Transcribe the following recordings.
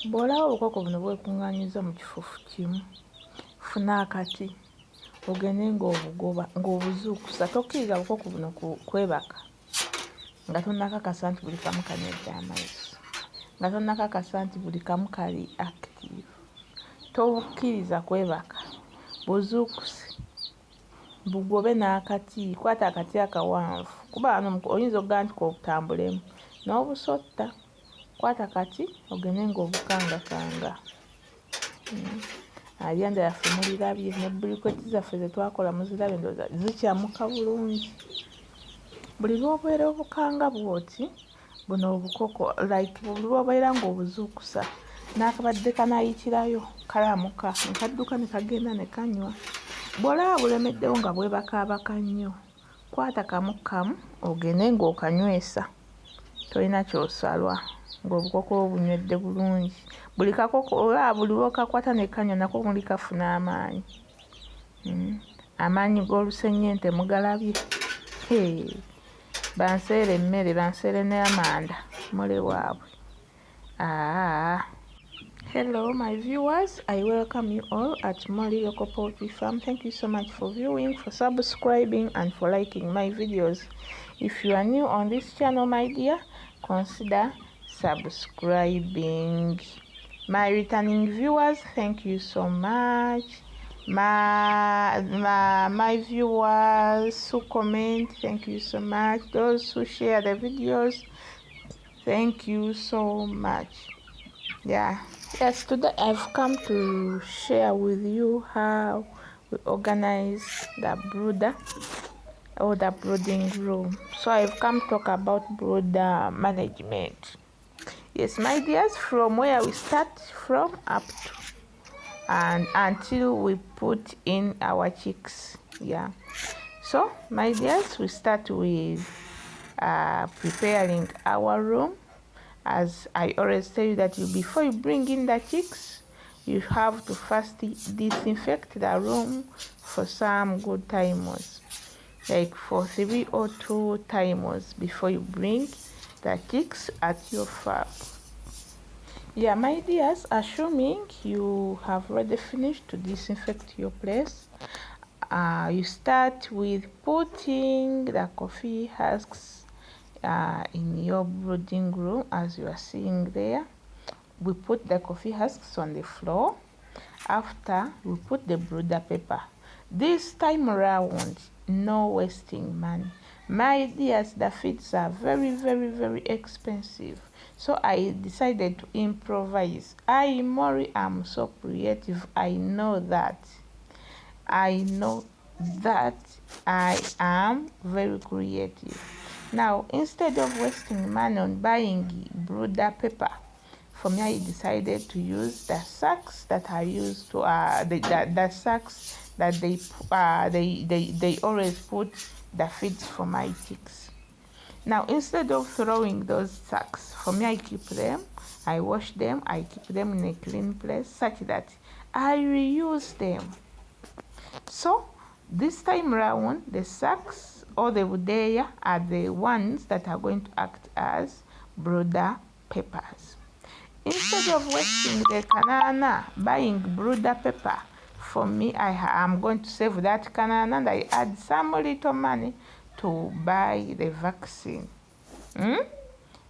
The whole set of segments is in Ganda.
Bw'olaba obukoko buno bwekungaanyiza mu kifuufu kimu, funa akati ogende ng'obugoba ng'obuzuukusa. Tokkiriza bukoko buno kwebaka nga tonnakakasa nti buli kamu kanywedde amazzi, nga tonnakakasa nti buli kamu kali active. Tobukkiriza kwebaka, buzuukuse, bugobe n'akati. Kwata akati akawanvu kuba wano oyinza okugaa nti k'obutambulemu n'obusotta. Kwata kati ogende ng'obukangakanga. Alyanda yaffe mulirabye ne bulikweti zaffe ze twakola muzirabye, ndowooza zikyamuka bulungi. Buli lw'obeera obukanga bw'oti buno obukoko like buli lw'obeera ng'obuzuukusa n'akabadde kanaayitirayo kalamuka ne kadduka ne kagenda ne kanywa. Bw'olaba bulemeddewo nga bwebakaabaka nnyo, kwata kamu kamu ogende ng'okanywesa. Tolina ky'osalwa ng'obukoko bunywedde bulungi. Buli kakoko olaba buli lw'okakwata ne kanywa nako muli kafuna amaanyi. Amaanyi g'olusennyente mugalabye. Banseere emmere, banseere n'amanda mule waabwe. Hello my viewers, I welcome you all at Molly Local Poultry Farm. Thank you so much for viewing, for subscribing and for liking my videos. If you are new on this channel, my dear, consider subscribing. My returning viewers, thank you so much. My viewers who comment, thank you so much. Those who share the videos, thank you so much. Yes, today I've come to share with you how we organize the brooder or the brooding room. So I've come to talk about brooder management. Yes, my dears, from where we start from up to and until we put in our chicks. So my dears, we start with preparing our room. As I always tell you that before you bring in the chicks, you have to first disinfect the room for some good timers, like for 3 or 2 timers before you bring the chicks at your farm. My dears, assuming you have already finished to disinfect your place, you start with putting the coffee husks in your brooding room. As you are seeing there, we put the coffee husks on the floor. After, we put the brooder paper. This time around, no wasting money. My dears, the feeds are very, very, very expensive. So I decided to improvise. Mori, I'm so creative. I know that I am very creative. Now, instead of wasting money on buying brooder paper, for me, I decided to use the sacks that I used to the sacks that they always put the feeds for my chicks. Now, instead of throwing those sacks, for me, I keep them, I wash them, I keep them in a clean place such that I reuse them. So this time around, the sacks or the budaya are the ones that are going to act as brooder papers. Instead of wasting the canana buying brooder paper, for me, I am going to save that canana and I add some little money to buy the vaccine.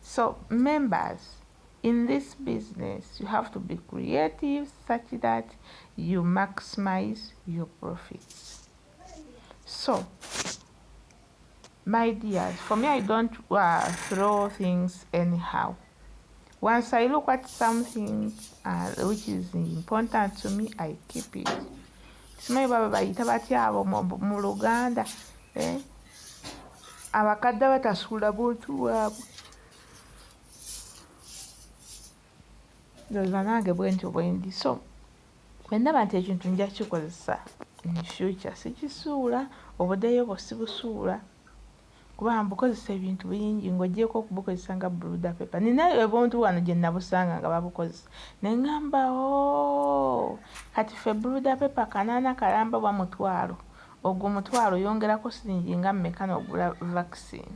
So members, in this business, you have to be creative such that you maximize your profits. So, my dears, for me, I don't throw things anyhow. Once I look at something which is important to me, I keep it. Simanyi baba bayita batya abo mu Luganda, abakadde batasuula buntu bwabwe. Ndowooza nange bwe ntyo bwe ndi. So bwe ndaba nti ekintu nja kikozesa in future sikisuula, obuddeyo bwo sibusuula kuba mbukozesa ebintu bingi ng'ogyeko okubukozesa nga brooder paper. Nina obuntu wano gye nabusanga nga babukozesa ne ngamba kati ffe brooder paper kanaana kalamba bwa mutwalo, ogwo mutwalo yongerako siringi nga mmeka n'ogula vaccine.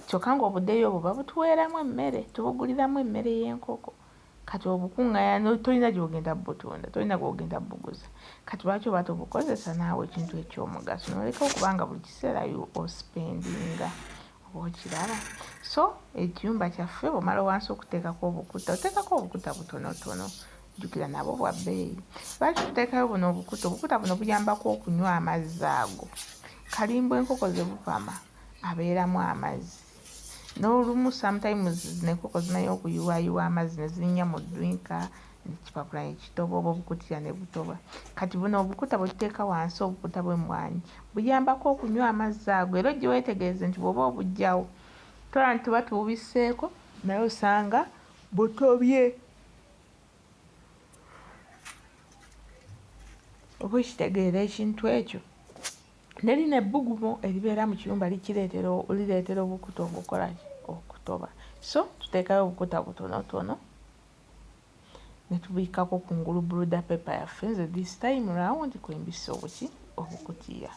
Kyokka ng'obuddeyo obwo babutuweeramu emmere, tubuguliramu emmere y'enkoko. kati obukungaanya tolina gy'ogenda butunda, tolina gw'ogenda buguza. Kati lwaki oba tobukozesa naawe ekintu eky'omugaso noleka okubanga buli kiseera ospendinga oba okiraba. So ekiyumba kyaffe bw'omala wansi okuteekako obukuta oteekako obukuta butonotono, jjukira nabo bwa bbeeyi. Lwaki tuteekayo buno obukuta? Obukuta buno buyambako okunywa amazzi ago. Kalimbo enkoko ze bupama abeeramu amazzi. N'olumu sometimes n'enkoko zimanyi okuyiwayiwa amazzi ne zinnya mu ddwinka nekipapula ekitoba oba obukutiya ne butoba. Kati buno obukuta bwe tuteeka wansi, obukuta bw'emmwanyi buyambako okunywa amazzi ago. Era ojje weetegereze nti bw'oba obugyawo tola nti tuba tububiseeko naye osanga butobye. Oba okitegeera ekintu ekyo nerina ebbugumu eribeera mu kiyumba lireetera obukuta okutoba. So tuteekayo obukuta butonotono ne tubiikako kungulu brooder paper yaffe. Nze this time round kwembisa obukutiya.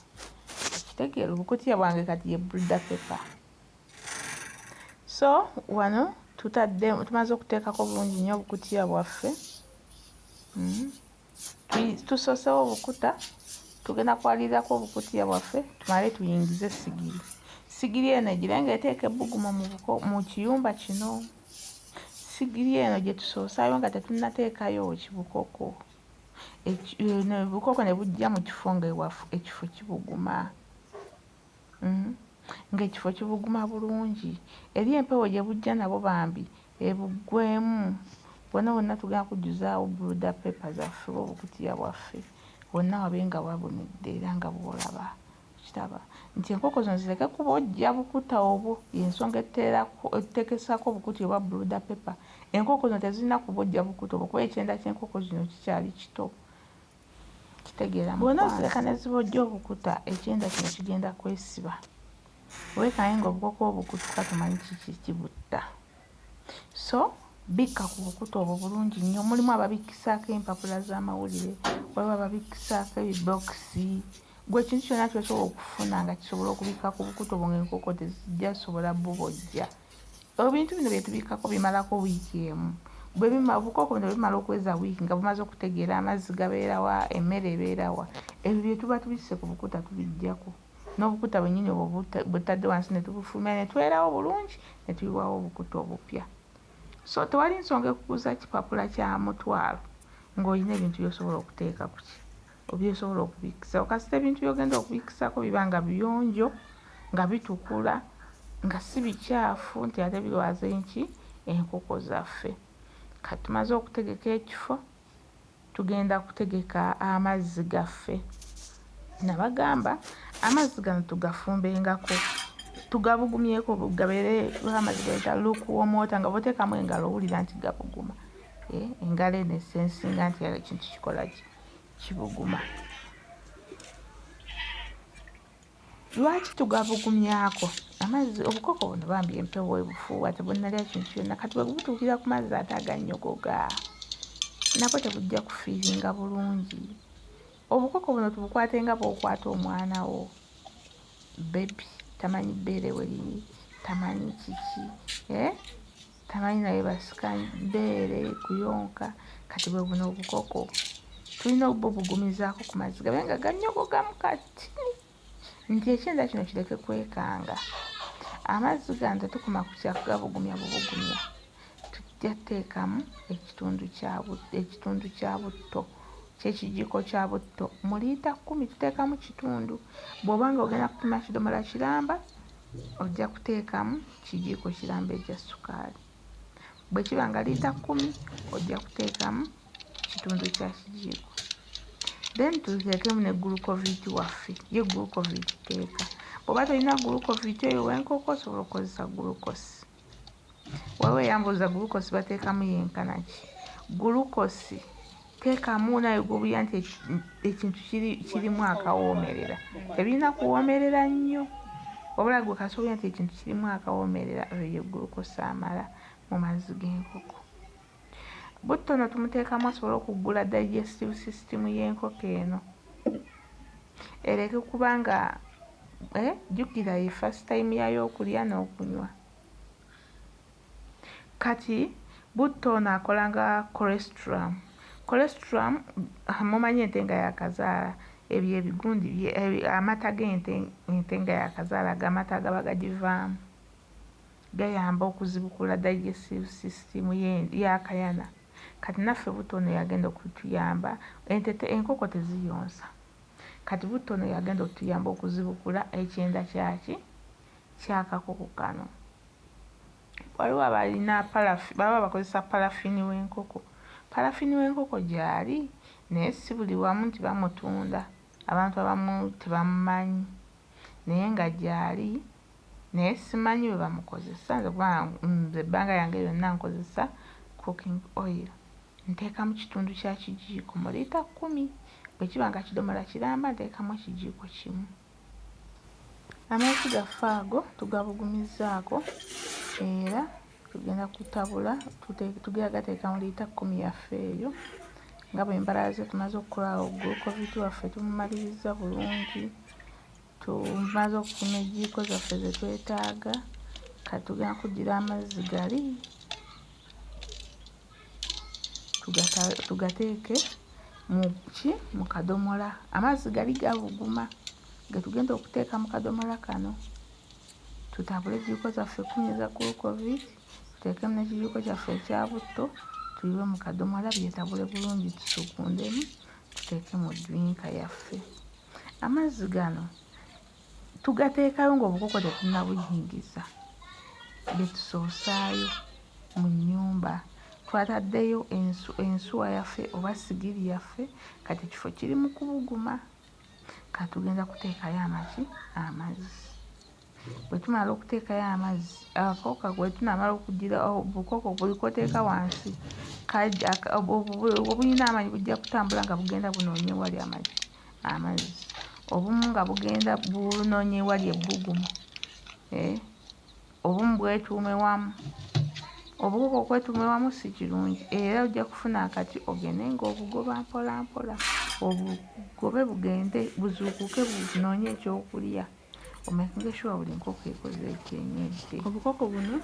Ekitegeera obukutiya bwange kati ye brooder paper. So wano tumaze okuteekako bulungi nnyo obukutiya bwaffe. Tusoosewo obukuta, tugenda kwaliirako obukutiya bwaffe tumale tuyingize sigiri. Sigiri eno egirenga eteeka ebbugumu mu kiyumba kino. Sigiri eno gye tusoosaayo nga tetunnateekayo kibukoko. Obukoko ne bujja mu kifo ekifo kibuguma. Ng'ekifo kibuguma bulungi. Eri empewo gye bujja nabo bambi ebuggwemu. Bwonna tugenda kujjuzaawo brooder paper zaffe oba obukutiya bwaffe. Bwonna wabe nga wabonedde era nga bw'olaba. Kitaba nti enkoko zino zireke kubojja bukuta obwo, y'ensonga eteekesako obukutiya oba brooder paper. Enkoko zino tezirina kubojja bukuta obwo kuba ekyenda ky'enkoko zino kikyali kito. Kitegeera bw'ona ozireka ne zibojja obukuta, ekyenda kino kigenda kwesiba. Weekanye ng'obukoko obukutuka tumanyi kiki kibutta. So bikka ku bukuta obwo bulungi nnyo. Mulimu ababikkisaako empapula z'amawulire, waliwo ababikkisaako ebibokisi. Gwe ekintu kyonna ky'osobola okufuna nga kisobola okubikka ku bukuta obwo ng'enkoko tezijja sobola bubojja. Ebintu bino bye tubikkako bimalako wiiki emu. Obukoko bino bimala okuweza wiiki nga bumaze okutegeera amazzi gabeerawa, emmere ebeerawa. Ebyo bye tuba tubisse ku bukuta tubiggyako. N'obukuta bwennyini obwo butadde wansi ne tubufulumya ne twerawo bulungi ne tuyiwawo obukuta obupya. So tewali nsonga ekuguza kipapula kya mutwalo ng'olina ebintu by'osobola okuteeka ku ki byosobola okubikkisa. Okasita ebintu by'ogenda okubikkisako biba nga biyonjo, nga bitukula, nga si bikyafu nti ate birwaze enkoko zaffe. Kati tumaze okutegeka ekifo, tugenda kutegeka amazzi gaffe. Nabagamba amazzi gano tugafumbengako, tugabugumyeko gabeere amazzi gayita lukewarm water nga bw'oteekamu engalo owulira nti gabuguma. Engalo eno esensinga nti ekintu kikola kibuguma. Lwaki tugabugumyako? Amazzi obukoko buno bambi empewo ebufuuwa tebunnalya kintu kyonna. Kati bwe butuukira ku mazzi ate agannyogoga nabwo tebujja kufiiringa bulungi. Obukoko buno tubukwate nga bw'okwata omwana wo. Baby tamanyi bbeere we liri, tamanyi kiki, tamanyi naye basika bbeere kuyonka. Kati bwe buno obukoko tulina obubugumizaako ku mazzi gabe nga gannyogogamu kati nti ekyenda kino kireke kwekanga. Amazzi gano tetukoma ku kyakugabugumya bubugumya. Tujja teekamu ekitundu kya butto, ky'ekijiiko kya butto. Mu liita 10 tuteekamu kitundu. Bw'oba nga ogenda kupima kidomola kiramba, ojja kuteekamu kijiiko kiramba ekya ssukaali. Bwe kiba nga liita 10 ojja kuteekamu kitundu kya kijiiko. Then tuteekemu ne gulukoviti waffe, ye gulukoviti teeka. Bw'oba tolina gulukoviti eyo w'enkoko osobola okukozesa gulukosi. Waliwo eyambuuza gulukosi bateekamu yenkana ki? Gulukosi teekamu nayo gw'obulya nti ekintu kirimu akawoomerera. Tebirina kuwoomerera nnyo. Wabula gwe kasobolya nti ekintu kirimu akawoomerera eyo ye gulukosi amala mu mazzi g'enkoko. Butto no tumuteekamu asobole okuggula digestive system y'enkoko eno. Ereke kuba nga jjukira ye first time yayo okulya n'okunywa. Kati butto ono akola nga cholesterol mumanyi ente nga yakazaala ebyo ebigundi amata g'ente nga yakazaala gamata gaba gagivaamu gayamba okuzibukula digestive system yakayana. Kati naffe butto ono yagenda okutuyamba, enkoko teziyonsa, kati butto ono yagenda okutuyamba okuzibukula ekyenda kyakakoko kano. Waliwo abalina baba bakozesa parafini w'enkoko. Parafini w'enkoko gyali naye si buli wamu nti bamutunda, abantu abamu tebamumanyi naye nga gyali, naye simanyi bwe bamukozesa. Nze ebbanga yange yonna nkozesa cooking oil, nteeka mu kitundu kya kijiiko mu liita 10, bwe kiba nga kidomola kiramba nteekamu ekijiiko kimu. Amazzi gaffe ago tugabugumizaako era tugenda kutabula, tugagateeka mu liita 10 yaffe eyo. Nga bwe mbalaze tumaze okukolawo glucovit waffe tumumaliriza bulungi, tumaze okupima ejiiko zaffe ze twetaaga. Kati tugenda kuddira amazzi gali tugateeke mu kadomola. Amazzi gali gabuguma ge tugenda okuteeka mu kadomola kano. Tutabule ejiiko zaffe 10 eza glucovit, tuteekemu n'ekijiiko kyaffe ekya butto, tuyiwe mu kadomola byetabule bulungi, tusukundemu, tuteeke mu drinka yaffe. Amazzi gano tugateekayo ng'obukoko tetunnabuyingiza, betusoosaayo mu nnyumba. Twataddeyo ensuwa yaffe oba sigiri yaffe, kati ekifo kiri mu kubuguma. Kati tugenda kuteekayo amazzi. Bwe tumala okuteekayo amazzi, akawuka bwe tunamala okugira obukoko buli koteeka wansi obulina amaanyi bujja kutambula nga bugenda bunoonya ewali amazzi, obumu nga bugenda bunoonya ewali ebbugumu, obumu bwetuume wamu. Obukoko okwetuuma wamu si kirungi, era ojja kufuna akati ogende ng'obugoba mpola mpola, obugobe bugende buzuukuke bunoonye ekyokulya. Omakinge sure buli nkoko ekoze ekyenyedde. Obukoko buno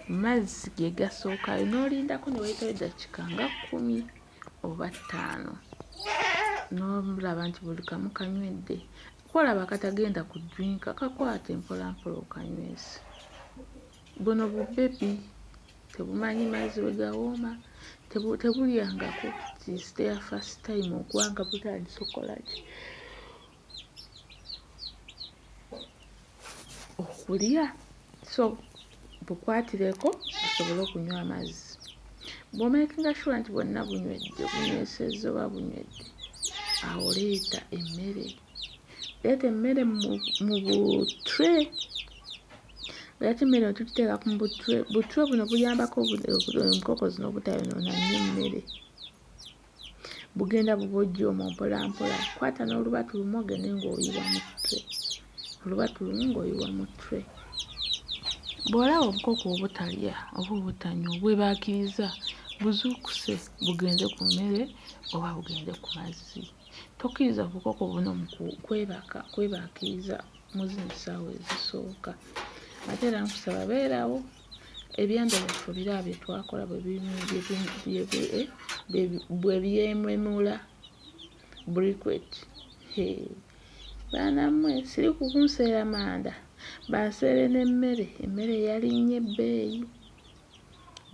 mazzi ge gasookayo, n'olindako ne wayitayo eddakiika nga 10 oba 5, n'olaba nti buli kamu kanywedde. Kwolaba katagenda ku drinka, kakwate mpola mpola okanywese. Buno bubebi, tebumanyi mazzi bwe gawooma, tebulyangako. It's their first time okuwanga butandise okukola ki, okulya. So bukwatireko busobole okunywa amazzi. Bw'omakinga sure nti bwonna bunywesezza oba bunywedde, awo leeta emmere mu butray. Lwaki emmere tugiteeka mu butray? Butray buno buyambako enkoko zino obutayonoona nnyo emmere. Bugenda bubojjoomo mpola mpola. Kwata n'olubatu lumu ogende ng'oyiwa mu tray, olubatu lumu ng'oyiwa mu tray. Bw'olaba obukoko obutalya oba obutanywa obwebaakiriza, buzuukuse bugende ku mmere oba bugende ku mazzi. Tokkiriza obukoko buno mu kwebaakiriza mu zino essaawa ezisooka. Ate era nkusaba beerawo, ebyanda byaffe biraba bye twakola bwe byememula briquet. Baanammwe siri kukunseera manda, banseere n'emmere, emmere yalinnye ebbeeyi.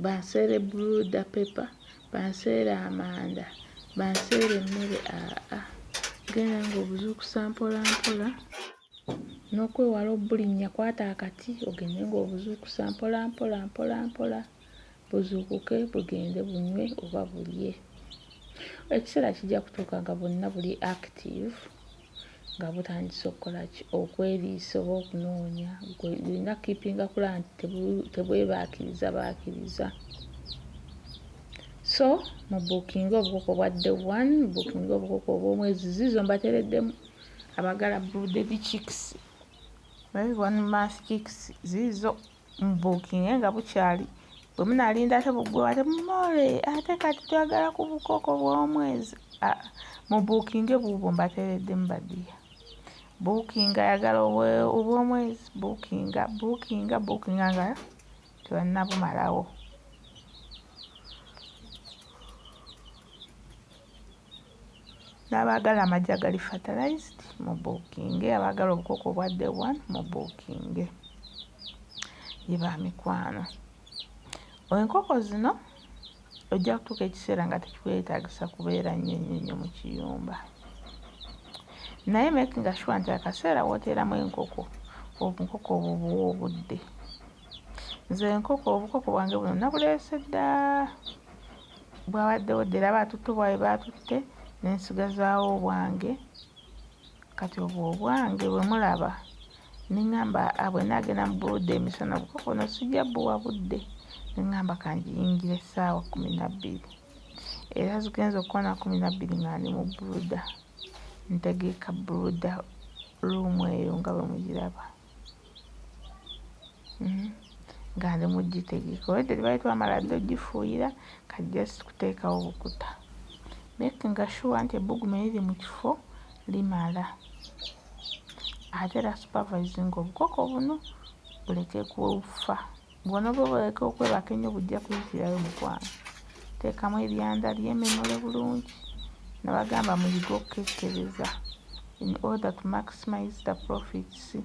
Banseere brooder pepper, banseere amanda, banseere emmere. Genda ng'obuzuukusa mpola mpola, n'okwewala obulinnya, kwata akati ogende ng'obuzuukusa mpola mpola mpola mpola, buzuukuke bugende bunywe oba bulye. Ekiseera kijja kutuuka nga bwonna buli active, nga butandise okukola ki, okweriisa oba okunoonya. Olina kipinga kulaba nti tebwebaakiriza. So mubuukinga obukoko bwa day 1, mubuukinga obukoko obw'omwezi. Zizo mbateereddemu abagala brooded chicks, 1 month chicks, zizo mubuukinge nga bukyali. Bwe munaalinda ate buggweewo ate mumole, ate kati twagala ku bukoko bw'omwezi. Mubuukinge buubwo mbateereddemu badiya. Buukinga ayagala obw'omwezi, buukinga nga tebannabumalawo. n'abaagala amagi agali fertilized mubuukinge, abaagala obukoko obwa day one mubuukinge. Ye ba mikwano, enkoko zino ojja kutuuka ekiseera nga tekikwetaagisa kubeera nnyo mu kiyumba, naye making sure nti akaseera wooteeramu enkoko obukoko obwo buwa obudde. Nze obukoko bwange buno nabuleese dda, bwabaddewo dda era batutte bwabe batutte nensigazaawo obwange. Kati obwo obwange bwe mulaba neŋŋamba bwe naagenda mu brooder emisana obukoko buno sijja buwa budde, neŋŋamba kanjiyingire essaawa 12 era zigenza okukoona 12 nga ndi mu brooder, ntegeeka brooder ruumu eyo nga bwe mugiraba nga ndi mugitegeeka. Olwedde tebali twamala dde ogifuuyira, kati just kuteekawo bukuta, making sure nti ebbugumu eriri mu kifo limala. Ate era supervising obukoko buno buleke kufa. Bw'onooba buleke okwebaka ennyo bujja kuyitirayo mukwano. Teekamu eryanda lyememule bulungi, nabagamba muyiga okukekkereza in order to maximize the profits.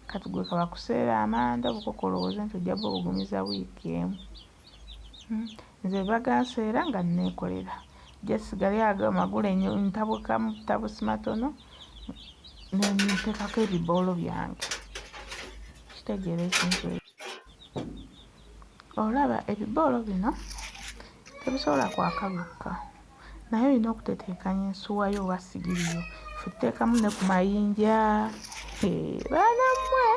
Kati gwe kaba kuseera amanda obukoko olowooze nti ojja bubugumiza wiiki emu. Nze baganseera nga nneekolera, gyesigale ago amagulu ntabukamu tabusi matono nenteekako ebiboolo byange. Kitegeera ekintu ekyo. Olaba ebiboolo bino tebisobola kwaka byokka, naye olina okuteteekanya ensuwayo oba sigiriyo. Ffe tuteekamu ne ku mayinja, baanammwe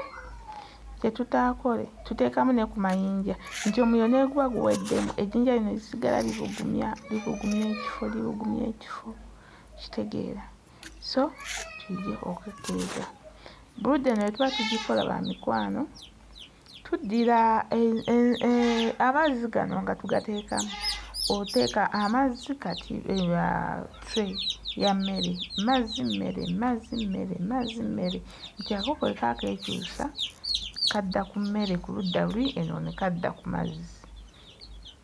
tetutaakole, tuteekamu ne ku mayinja nti omuliro neeguba guweddemu, ejjinja lino lisigala libugumya ekifo. Kitegeera. So tujje okukekkereza. Brooding eno tuba tugikola ba mikwano, tuddira amazzi gano nga tugateekamu. Oteeka amazzi kati tray ya mmere, mazzi mmere, nti akoko eka keekyusa kadda ku mmere ku ludda luli, eno ne kadda ku mazzi.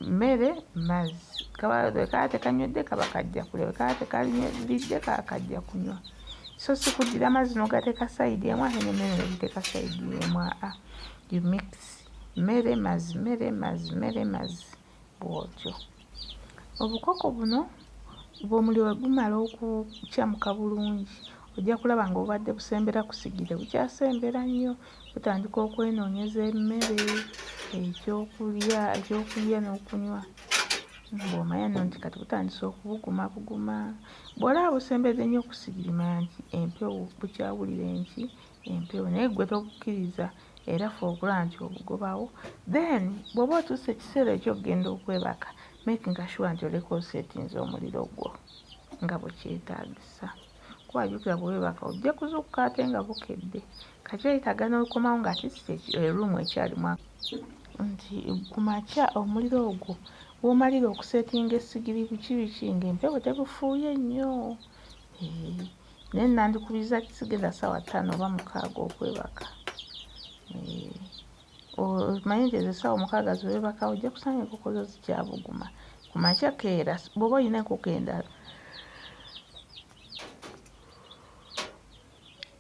Mmere mazzi, kaba tekanywedde kaba kajja kulya, kaba tekalidde kaba kajja kunywa. So si kuddira mazzi n'ogateeka sayidi emu ate n'emmere n'ogiteeka sayidi emu, you mix mmere mazzi bw'otyo. Obukoko buno bw'omuliro we gumala okukyamuka bulungi, ojja kulaba nga obadde busembera kusigire, bukyasembera nnyo, butandika okwenoonyeza emmere, ekyokulya n'okunywa. Bw'omanya nno nti kati butandise okubuguma. Bw'olaba busembedde nnyo kusigiri, manya nti empewo bukyawulira empewo, naye gwe tobukkiriza era ffe okulaba nti obugobawo. Then bw'oba otuuse ekiseera eky'okugenda okwebaka, making sure nti oleka osetinze omuliro gwo nga bwe kyetaagisa. Kuba jjukira bw'oyebaka ojja kuzuukuka ate nga bukedde. Kati oyitaga n'okomawo nga eruumu ekyalimu nti ku makya omuliro ogwo bw'omalira okusetinga essigiri biki ng'empewo tebufuuye nnyo. Naye nandikubiriza kisigenda ssaawa 5 oba 6 okwebaka. Omanyi nti ezo essaawa 6 z'owebaka ojja kusanga enkoko zo zikyabuguma. Ku makya keera, bw'oba olina enkoko endala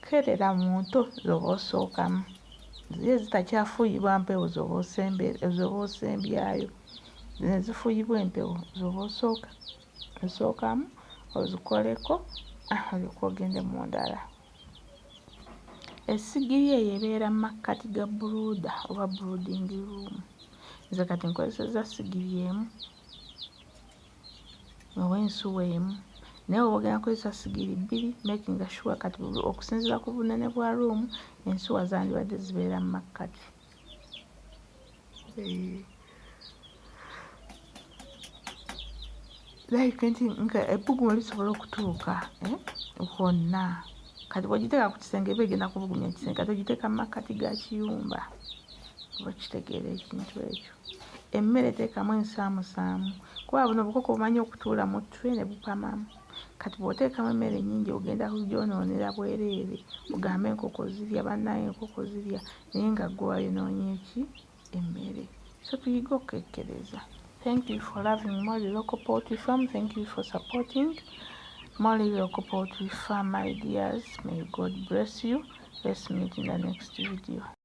kerera mu nto z'oba osookamu, ziye zitakyafuuyibwa mpewo z'oba osembyayo, zino zifuuyibwa empewo z'oba osookamu ozikoleko olyoke ogende mu ndala. Essigiri eyo ebeera mu makkati ga brooder oba brooding room. Nze kati nkozesezza sigiri emu oba ensuwa emu, naye oba ogenda kukozesa sigiri 2, making sure kati okusinziira ku bunene bwa ruumu ensuwa zandibadde zibeera mu makkati. Like nti nga ebbugumu lisobola okutuuka kwonna. Kati bw'ogiteeka ku kisenge eba egenda kubugumya ekisenge, kati ogiteeka mu makkati ga kiyumba. Oba kitegeera ekintu ekyo. Emmere teekamu ensaamusaamu, kuba buno obukoko bumanyi okutuula mu tray ne bupamamu. Kati bw'oteekamu emmere nnyingi ogenda kugyonoonera bwereere, ogambe enkoko zirya, bannaye enkoko zirya, naye nga ggwe wayonoonye emmere. So tuyige okukekkereza. Thank you for loving Mori Local Poultry Farm. Thank you for supporting more local poultry farm ideas. May God bless you. Let's meet in the next video.